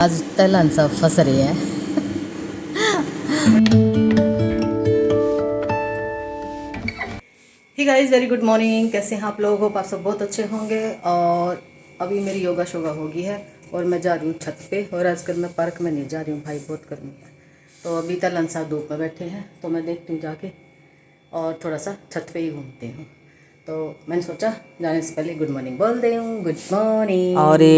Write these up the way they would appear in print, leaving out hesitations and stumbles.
आज तलन सब फंस रहे हैं। ही गाइस, वेरी गुड मॉर्निंग। कैसे हैं आप लोग? होप आप सब बहुत अच्छे होंगे। और अभी मेरी योगा शोगा होगी है और मैं जा रही हूँ छत पे। और आजकल मैं पार्क में नहीं जा रही हूँ भाई, बहुत गर्मी है। तो अभी तलन साहब धूप में बैठे हैं तो मैं देखती हूँ जाके और थोड़ा सा छत पे ही घूमती हूँ। तो मैंने सोचा जाने से पहले गुड मॉर्निंग बोल दे हूँ। Good morning. और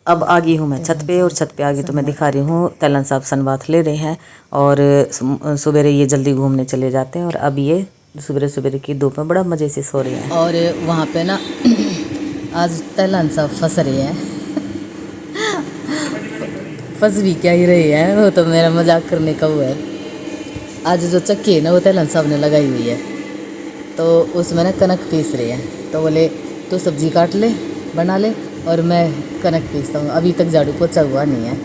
अब आ गई हूँ मैं छत पे, और छत पे आ गई तो मैं दिखा रही हूँ तलन साहब सनबाथ ले रहे हैं। और सवेरे ये जल्दी घूमने चले जाते हैं और अब ये सवेरे सवेरे की धूप में बड़ा मज़े से सो रहे हैं। और वहाँ पे ना आज तलन साहब फंस रहे हैं। फंस भी क्या ही रही है, वो तो मेरा मजाक करने का हुआ है। आज जो चक्की है ना वो तलन साहब ने लगाई हुई है, तो उसमें ना कनक पीस रहे हैं। तो बोले तो सब्जी काट ले, बना ले, और मैं कनक पीसता हूँ। अभी तक झाड़ू पोछा हुआ नहीं है,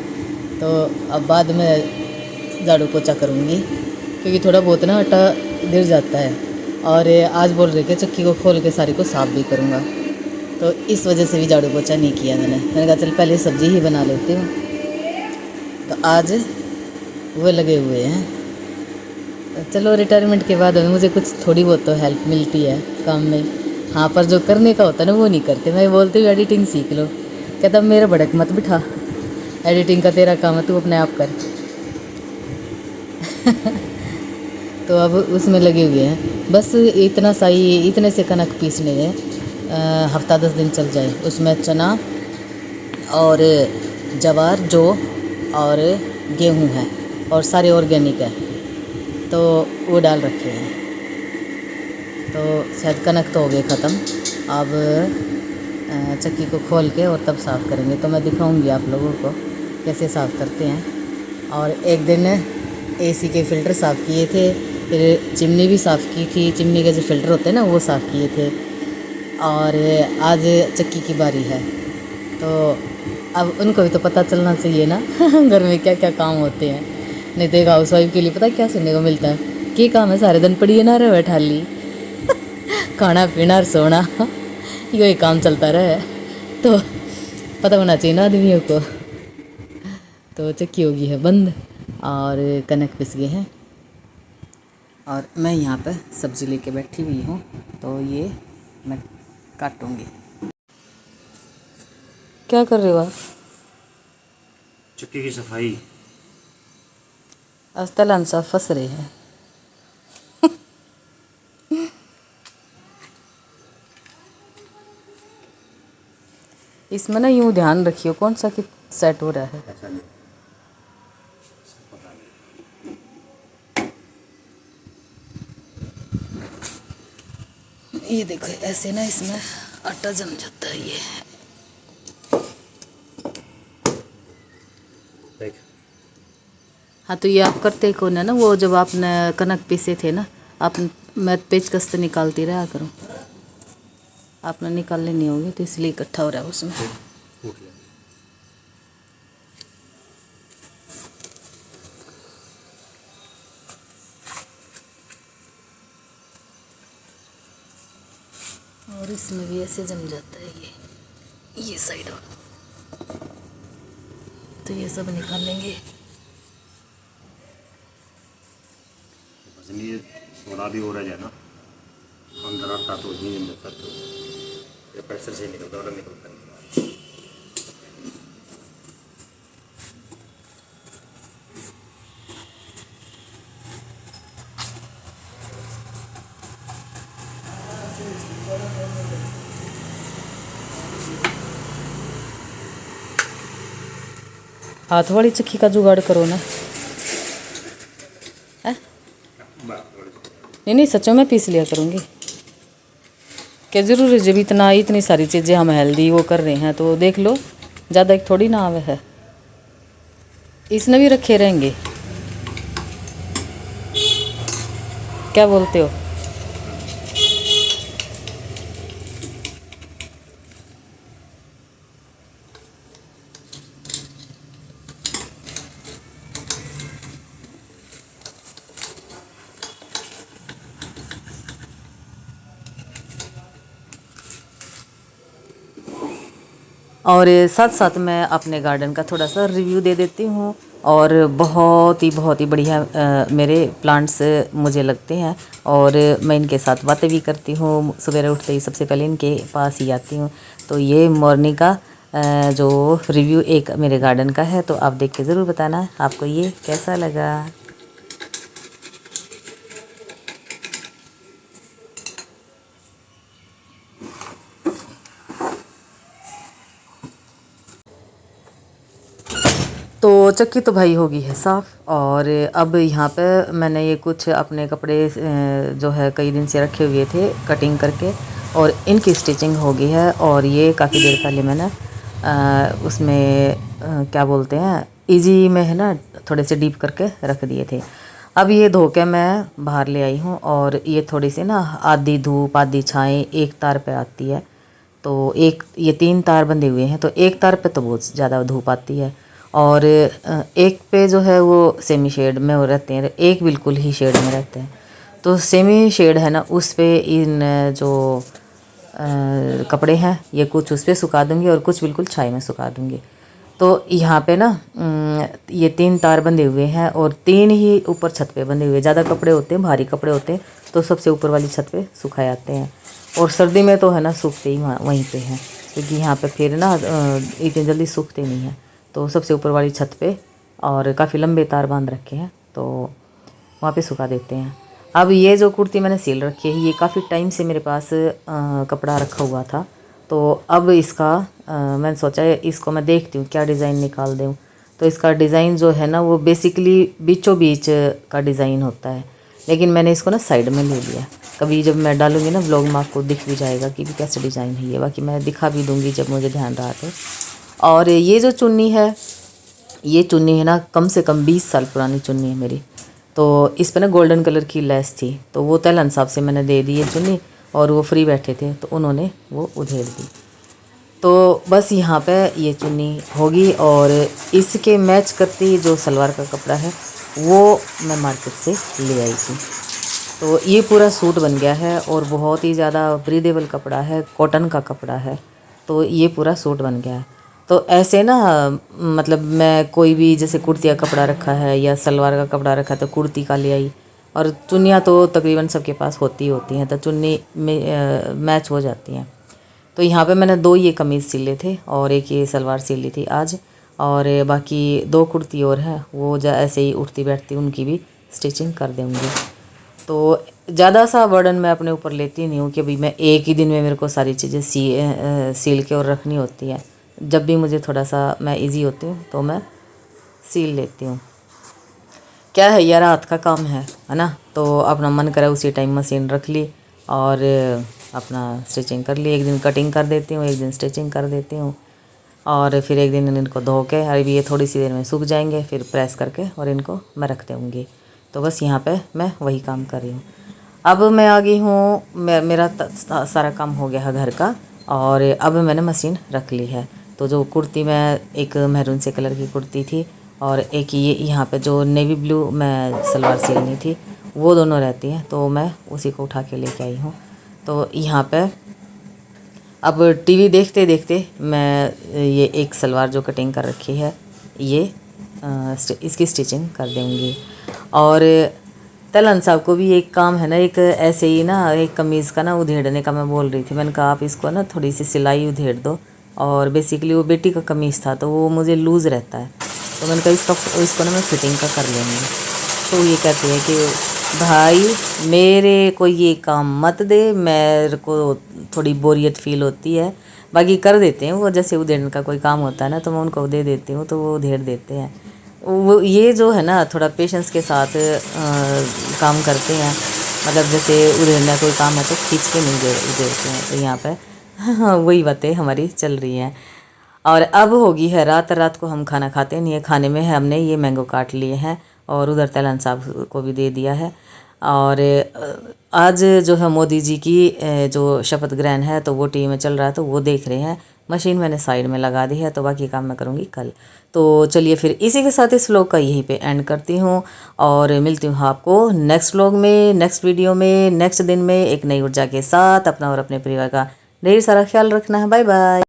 तो अब बाद में झाड़ू पोछा करूँगी क्योंकि थोड़ा बहुत ना आटा गिर जाता है। और आज बोल रहे कि चक्की को खोल के सारी को साफ़ भी करूँगा, तो इस वजह से भी झाड़ू पोछा नहीं किया मैंने कहा चल पहले सब्जी ही बना लेती हूँ। तो आज वो लगे हुए हैं। चलो रिटायरमेंट के बाद मुझे कुछ थोड़ी बहुत तो हेल्प मिलती है काम में। हाँ, पर जो करने का होता है ना वो नहीं करते। मैं बोलती हूँ एडिटिंग सीख लो, कहता मेरा भड़क मत बिठा, एडिटिंग का तेरा काम है, तू अपने आप कर। तो अब उसमें लगे हुए हैं। बस इतना सा ही, इतने से कनक पीसने हैं, हफ्ता 10 दिन चल जाए। उसमें चना और जवार, जौ और गेहूँ है और सारे ऑर्गेनिक है, तो वो डाल रखे हैं। तो शायद कनक तो हो गए ख़त्म। अब चक्की को खोल के और तब साफ़ करेंगे, तो मैं दिखाऊंगी आप लोगों को कैसे साफ़ करते हैं। और एक दिन एसी के फ़िल्टर साफ़ किए थे, फिर चिमनी भी साफ़ की थी। चिमनी के जो फ़िल्टर होते हैं ना वो साफ़ किए थे। और आज चक्की की बारी है, तो अब उनको भी तो पता चलना चाहिए ना घर में क्या क्या काम होते हैं। नहीं तो एक हाउस वाइफ के लिए पता क्या सुनने को मिलता है, कि काम है सारे दिन पड़ी है ना रहे बैठा ली खाना पीना और सोना यही काम चलता रहे। तो पता होना चाहिए ना आदमियों को। तो चक्की होगी है बंद और कनक पिस गए हैं, और मैं यहाँ पे सब्ज़ी लेके बैठी हुई हूँ, तो ये मैं काटूँगी। क्या कर रहे हो आप? चक्की की सफाई। आज तलन साहब फंस रहे हैं। इसमें ना यूँ ध्यान रखियो कौन सा कि सेट हो रहा है। ये देखो ऐसे ना इसमें आटा जम जाता है ये। देख, हाँ, तो ये आप करते कौन है ना, वो जब आपने कनक पीसे थे ना, आप मैं पेचकस से निकालती रहा करूँ, आपने निकालने नहीं होगी तो इसलिए इकट्ठा हो रहा है उसमें। उठ ले। और इसमें भी ऐसे जम जाता है ये साइड और, तो ये सब निकालेंगे। ये थोड़ा भी हो रहा है ना, अंदर आता तो नहीं निकलता, तो ये प्रेशर से निकलता और निकलता नहीं। हाथ वाली चक्की का जुगाड़ करो ना। है? नहीं सचों में पीस लिया करूँगी। क्या जरूर है, जब इतनी सारी चीज़ें हम हेल्दी वो कर रहे हैं तो देख लो, ज़्यादा एक थोड़ी ना आवे है। इसने भी रखे रहेंगे, क्या बोलते हो? और साथ साथ मैं अपने गार्डन का थोड़ा सा रिव्यू दे देती हूँ। और बहुत ही बढ़िया मेरे प्लांट्स मुझे लगते हैं और मैं इनके साथ बातें भी करती हूँ। सवेरे उठते ही सबसे पहले इनके पास ही आती हूँ। तो ये मॉर्निंग का जो रिव्यू एक मेरे गार्डन का है, तो आप देख के ज़रूर बताना आपको ये कैसा लगा। तो चक्की तो भाई होगी है साफ़। और अब यहाँ पे मैंने ये कुछ अपने कपड़े जो है कई दिन से रखे हुए थे कटिंग करके, और इनकी स्टिचिंग हो गई है। और ये काफ़ी देर पहले मैंने उसमें क्या बोलते हैं इजी में है ना, थोड़े से डीप करके रख दिए थे। अब ये धो के मैं बाहर ले आई हूँ, और ये थोड़ी सी ना आधी धूप आधी छाएँ एक तार पे आती है। तो एक ये 3 तार बंधे हुए हैं, तो एक तार पे तो बहुत ज़्यादा धूप आती है, और एक पे जो है वो सेमी शेड में वो रहते हैं, एक बिल्कुल ही शेड में रहते हैं। तो सेमी शेड है ना, उस पे इन जो कपड़े हैं ये कुछ उस पर सुखा दूँगी और कुछ बिल्कुल छाई में सुखा दूँगी। तो यहाँ पे ना ये 3 तार बंधे हुए हैं, और 3 ही ऊपर छत पे बंधे हुए। ज़्यादा कपड़े होते हैं, भारी कपड़े होते हैं, तो सबसे ऊपर वाली छत पे सुखाए जाते हैं। और सर्दी में तो है ना सूखते ही वहीं पे हैं, क्योंकि यहाँ पे फिर ना इतनी जल्दी सूखते नहीं हैं। तो सबसे ऊपर वाली छत पे और काफ़ी लंबे तार बांध रखे हैं, तो वहाँ पे सुखा देते हैं। अब ये जो कुर्ती मैंने सिल रखी है, ये काफ़ी टाइम से मेरे पास कपड़ा रखा हुआ था। तो अब इसका मैंने सोचा है इसको मैं देखती हूँ क्या डिज़ाइन निकाल दूँ। तो इसका डिज़ाइन जो है ना वो बेसिकली बीचों बीच का डिज़ाइन होता है, लेकिन मैंने इसको ना साइड में ले लिया। कभी जब मैं डालूँगी ना ब्लॉग में आपको दिख भी जाएगा कि भी कैसे डिज़ाइन है ये, बाकी मैं दिखा भी दूँगी जब मुझे ध्यान रहा तो। और ये जो चुन्नी है, ये चुन्नी है ना कम से कम 20 साल पुरानी चुन्नी है मेरी। तो इस पर ना गोल्डन कलर की लेस थी, तो वो तैलन साहब से मैंने दे दी ये चुन्नी, और वो फ्री बैठे थे तो उन्होंने वो उधेड़ दी। तो बस यहाँ पे ये चुन्नी होगी, और इसके मैच करती जो सलवार का कपड़ा है वो मैं मार्केट से ले आई थी। तो ये पूरा सूट बन गया है, और बहुत ही ज़्यादा ब्रीदेबल कपड़ा है, कॉटन का कपड़ा है। तो ये पूरा सूट बन गया है। तो ऐसे ना मतलब मैं कोई भी जैसे कुर्ती का कपड़ा रखा है या सलवार का कपड़ा रखा है तो कुर्ती का ले आई, और चुन्नियाँ तो तकरीबन सबके पास होती हैं, तो चुन्नी में मैच हो जाती हैं। तो यहाँ पे मैंने 2 ये कमीज़ सिले थे और एक ये सलवार सिल ली थी आज, और बाकी 2 कुर्ती और हैं वो ऐसे ही उठती बैठती उनकी भी स्टिचिंग कर दूँगी। तो ज़्यादा सा बर्डन मैं अपने ऊपर लेती नहीं हूँ कि भाई मैं एक ही दिन में मेरे को सारी चीज़ें सील के और रखनी होती है। जब भी मुझे थोड़ा सा मैं इजी होती हूँ तो मैं सील लेती हूँ। क्या है यार, हाथ का काम है ना, तो अपना मन करे उसी टाइम मशीन रख ली और अपना स्टिचिंग कर ली। एक दिन कटिंग कर देती हूँ, एक दिन स्टिचिंग कर देती हूँ, और फिर एक दिन इनको धो के अभी ये थोड़ी सी देर में सूख जाएंगे, फिर प्रेस करके और इनको मैं रख दूँगी। तो बस यहाँ पे मैं वही काम कर रही हूँ। अब मैं आ गई हूँ, मेरा सारा काम हो गया है घर का, और अब मैंने मशीन रख ली है। तो जो कुर्ती मैं एक मैरून से कलर की कुर्ती थी, और एक ये यहाँ पे जो नेवी ब्लू मैं सलवार सिलनी थी, वो दोनों रहती हैं, तो मैं उसी को उठा के लेके आई हूँ। तो यहाँ पे अब टीवी देखते देखते मैं ये एक सलवार जो कटिंग कर रखी है ये इसकी स्टिचिंग कर दूँगी। और तलन साहब को भी एक काम है ना, एक ऐसे ही ना एक कमीज़ का ना उधेड़ने का मैं बोल रही थी। मैंने कहा आप इसको ना थोड़ी सी सिलाई उधेड़ दो, और बेसिकली वो बेटी का कमीज़ था तो वो मुझे लूज़ रहता है, तो मैंने कहा इसको ना मैं फिटिंग का कर लूँगी। तो ये कहते हैं कि भाई मेरे को ये काम मत दे, मेरे को थोड़ी बोरियत फील होती है। बाकी कर देते हैं वो, जैसे उधेड़ने का कोई काम होता है ना तो मैं उनको दे देती हूँ तो वो उधेड़ देते हैं। वो ये जो है ना थोड़ा पेशेंस के साथ काम करते हैं, मतलब जैसे उधेड़ना कोई काम है तो खींच के नहीं उधेड़ते हैं। तो यहाँ पे वही बातें हमारी चल रही हैं। और अब होगी है रात, रात को हम खाना खाते नहीं है। खाने में है हमने ये मैंगो काट लिए हैं और उधर तैलन साहब को भी दे दिया है। और आज जो है मोदी जी की जो शपथ ग्रहण है तो वो टीवी में चल रहा है तो वो देख रहे हैं। मशीन मैंने साइड में लगा दी है, तो बाकी काम मैं करूँगी कल। तो चलिए फिर इसी के साथ इस व्लॉग का यहीं पे एंड करती हूँ, और मिलती हूँ आपको नेक्स्ट व्लॉग में, नेक्स्ट वीडियो में, नेक्स्ट दिन में एक नई ऊर्जा के साथ। अपना और अपने परिवार का ढेर सारा ख्याल रखना है। Bye bye.